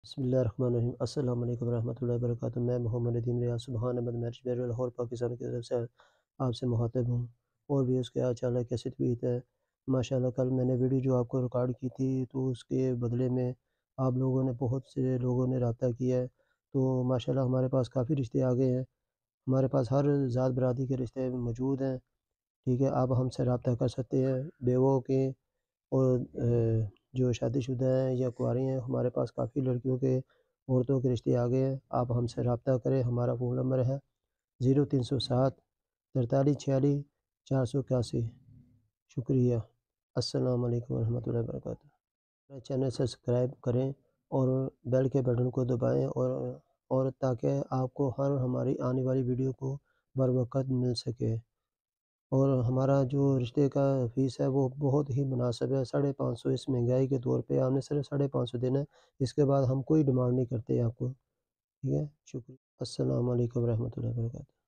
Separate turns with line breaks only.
بسم اللہ الرحمن الرحیم۔ السلام علیکم ورحمۃ اللہ وبرکاتہ۔ میں محمد ندیم ریاض سبحان احمد میرج بیر لاہور پاکستان کی طرف سے آپ سے مخاطب ہوں، اور بھی اس کے چال ہے کیسی طبیعت ہے؟ ماشاءاللہ کل میں نے ویڈیو جو آپ کو ریکارڈ کی تھی تو اس کے بدلے میں آپ لوگوں نے بہت سے لوگوں نے رابطہ کیا ہے، تو ماشاءاللہ ہمارے پاس کافی رشتے آ گئے ہیں۔ ہمارے پاس ہر ذات برادری کے رشتے موجود ہیں، ٹھیک ہے۔ آپ ہم سے رابطہ کر سکتے ہیں، بیووں کے اور جو شادی شدہ ہیں یا کنواری ہیں۔ ہمارے پاس کافی لڑکیوں کے عورتوں کے رشتے آ گئے ہیں۔ آپ ہم سے رابطہ کریں، ہمارا فون نمبر ہے 0307 43 46 481۔ شکریہ۔ السلام علیکم ورحمۃ اللہ وبرکاتہ۔ میرے چینل سبسکرائب کریں اور بیل کے بٹن کو دبائیں اور تاکہ آپ کو ہر ہماری آنے والی ویڈیو کو بر وقت مل سکے۔ اور ہمارا جو رشتے کا فیس ہے وہ بہت ہی مناسب ہے، 550۔ اس مہنگائی کے دور پہ آپ نے صرف 550 دینا ہے، اس کے بعد ہم کوئی ڈیمانڈ نہیں کرتے آپ کو، ٹھیک ہے۔ شکریہ۔ السلام علیکم ورحمۃ اللہ وبرکاتہ۔